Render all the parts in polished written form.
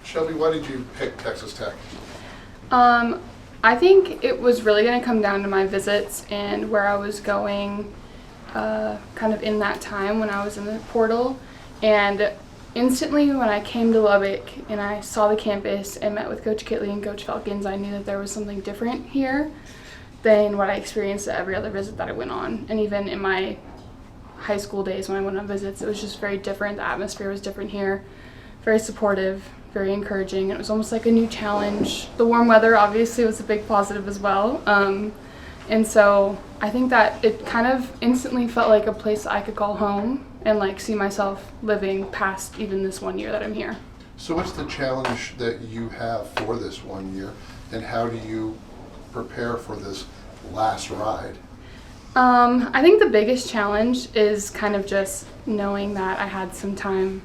Shelby, why did you pick Texas Tech? I think it was really going to come down to my visits and where I was going kind of in that time when I was in the portal. And instantly when I came to Lubbock and I saw the campus and met with Coach Kitley and Coach Falcons, I knew that there was something different here than what I experienced at every other visit that I went on. And even in my high school days when I went on visits, it was just very different. The atmosphere was different here, very supportive, very encouraging. It was almost like a new challenge. The warm weather obviously was a big positive as well. And so I think that it kind of instantly felt like a place I could call home and like see myself living past even this 1 year that I'm here. So what's the challenge that you have for this 1 year, and how do you prepare for this last ride? I think the biggest challenge is kind of just knowing that I had some time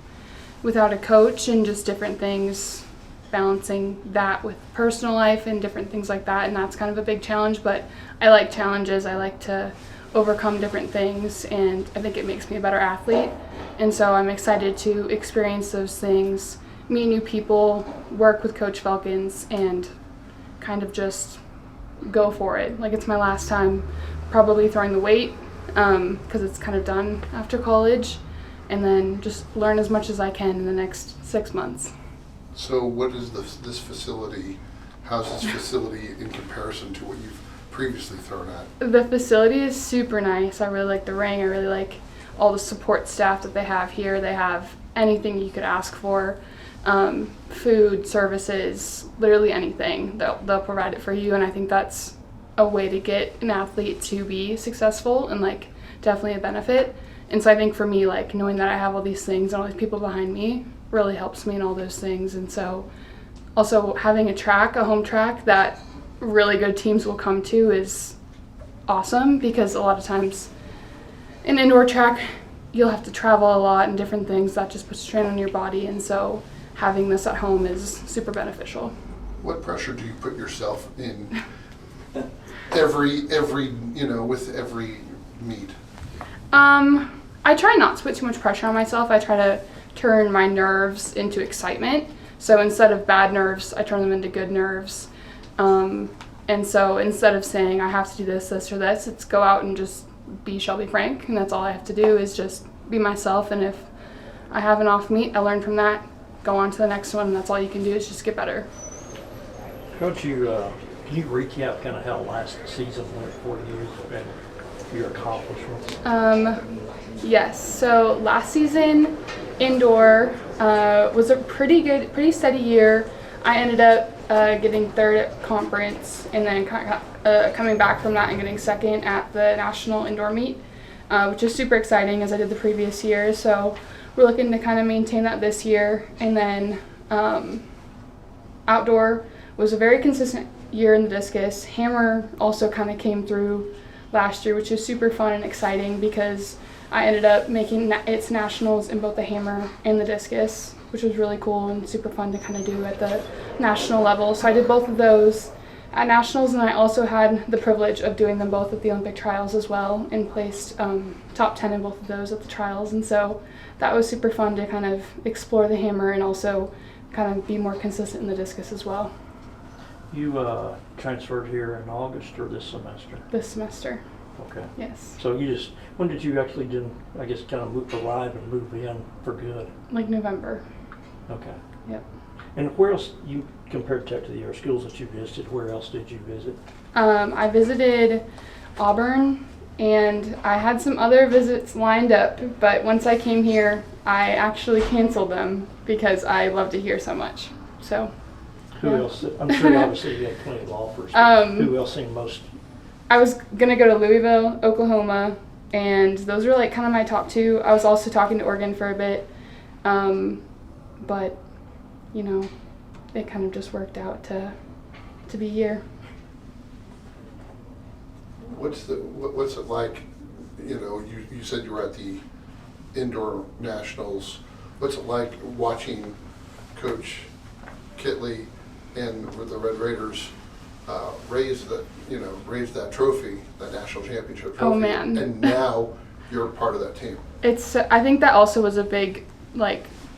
without a coach and just different things, balancing that with personal life and different things like that, and that's kind of a big challenge. But I like challenges. I like to overcome different things, and I think it makes me a better athlete. And so I'm excited to experience those things, meet new people, work with Coach Falcons, and kind of just go for it. Like, it's my last time probably throwing the weight because it's kind of done after college, and then just learn as much as I can in the next 6 months. So what is this facility, how's this facility in comparison to what you've previously thrown at? The facility is super nice. I really like the ring. I really like all the support staff that they have here. They have anything you could ask for. Food, services, literally anything. They'll provide it for you, and I think that's a way to get an athlete to be successful and like definitely a benefit. And so I think for me, like, knowing that I have all these things and all these people behind me really helps me in all those things. And so also having a home track that really good teams will come to is awesome, because a lot of times in indoor track you'll have to travel a lot and different things that just puts strain on your body, and so having this at home is super beneficial. What pressure do you put yourself in every with every meet? I try not to put too much pressure on myself. I try to turn my nerves into excitement. So instead of bad nerves, I turn them into good nerves. And so instead of saying I have to do this, this, or this, it's go out and just be Shelby Frank, and that's all I have to do is just be myself. And if I have an off meet, I learn from that, go on to the next one, and that's all you can do is just get better. Coach, can you recap kind of how last season went for you and your accomplishments? Yes. So last season, indoor was a pretty steady year. I ended up getting third at conference, and then coming back from that and getting second at the national indoor meet, which is super exciting as I did the previous year. So we're looking to kind of maintain that this year. And then outdoor was a very consistent year in the discus. Hammer also kind of came through last year, which is super fun and exciting because I ended up making its nationals in both the hammer and the discus, which was really cool and super fun to kind of do at the national level. So I did both of those at nationals, and I also had the privilege of doing them both at the Olympic trials as well, and placed top 10 in both of those at the trials. And so that was super fun to kind of explore the hammer and also kind of be more consistent in the discus as well. You transferred here in August or this semester? This semester. Okay. Yes. So when did you actually kind of arrive and move in for good? Like November. Okay. Yep. And where else, you compared Tech to the other schools that you visited, where else did you visit? I visited Auburn, and I had some other visits lined up, but once I came here, I actually canceled them because I loved it here so much. So. Who else? I'm sure obviously you had plenty of offers. Who else seemed most? I was gonna go to Louisville, Oklahoma, and those were like kind of my top two. I was also talking to Oregon for a bit, but it kind of just worked out to be here. What's it like? You said you were at the indoor nationals. What's it like watching Coach Kitley and with the Red Raiders raise that trophy, that national championship trophy? Oh man! And now you're part of that team. I think that also was a big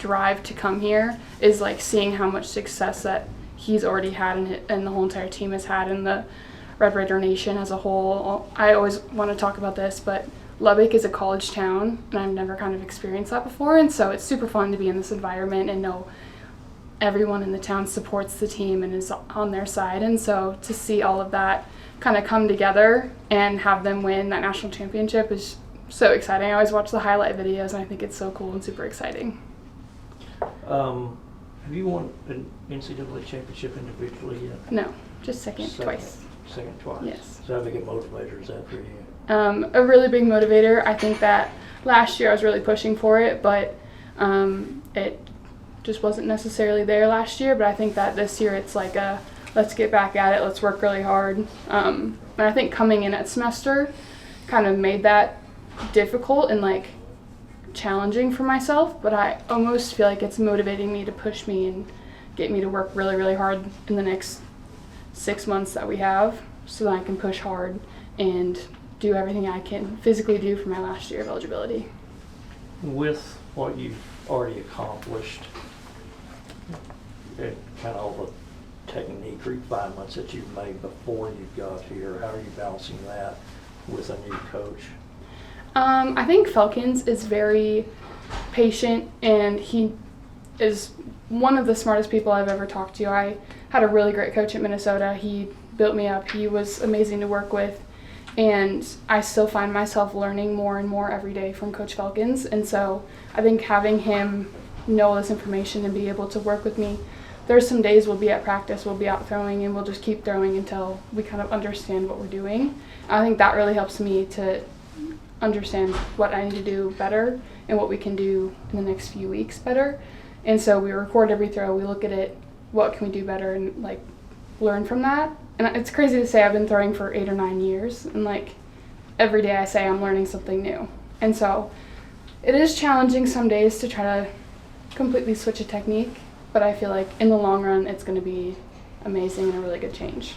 drive to come here is like seeing how much success that he's already had and the whole entire team has had in the Red Raider Nation as a whole. I always want to talk about this, but Lubbock is a college town, and I've never kind of experienced that before, and so it's super fun to be in this environment and know everyone in the town supports the team and is on their side. And so to see all of that kind of come together and have them win that national championship is so exciting. I always watch the highlight videos, and I think it's so cool and super exciting. Have you won an NCAA championship individually yet? No, just second twice. Second twice? Yes. So how big a motivator is that for you? A really big motivator. I think that last year I was really pushing for it, but it just wasn't necessarily there last year. But I think that this year it's like let's get back at it, let's work really hard. And I think coming in at semester kind of made that difficult and like challenging for myself, but I almost feel like it's motivating me to push me and get me to work really, really hard in the next 6 months that we have, so that I can push hard and do everything I can physically do for my last year of eligibility. With what you've already accomplished and kind of all the technique refinements that you've made before you got here, how are you balancing that with a new coach? I think Felkins is very patient, and he is one of the smartest people I've ever talked to. I had a really great coach at Minnesota. He built me up. He was amazing to work with, and I still find myself learning more and more every day from Coach Felkins. And so I think having him know all this information and be able to work with me, there's some days we'll be at practice, we'll be out throwing, and we'll just keep throwing until we kind of understand what we're doing. I think that really helps me to understand what I need to do better and what we can do in the next few weeks better. And so we record every throw, we look at it, what can we do better, and like learn from that. And it's crazy to say I've been throwing for 8 or 9 years, and like every day I say I'm learning something new. And so it is challenging some days to try to completely switch a technique, but I feel like in the long run it's going to be amazing and a really good change.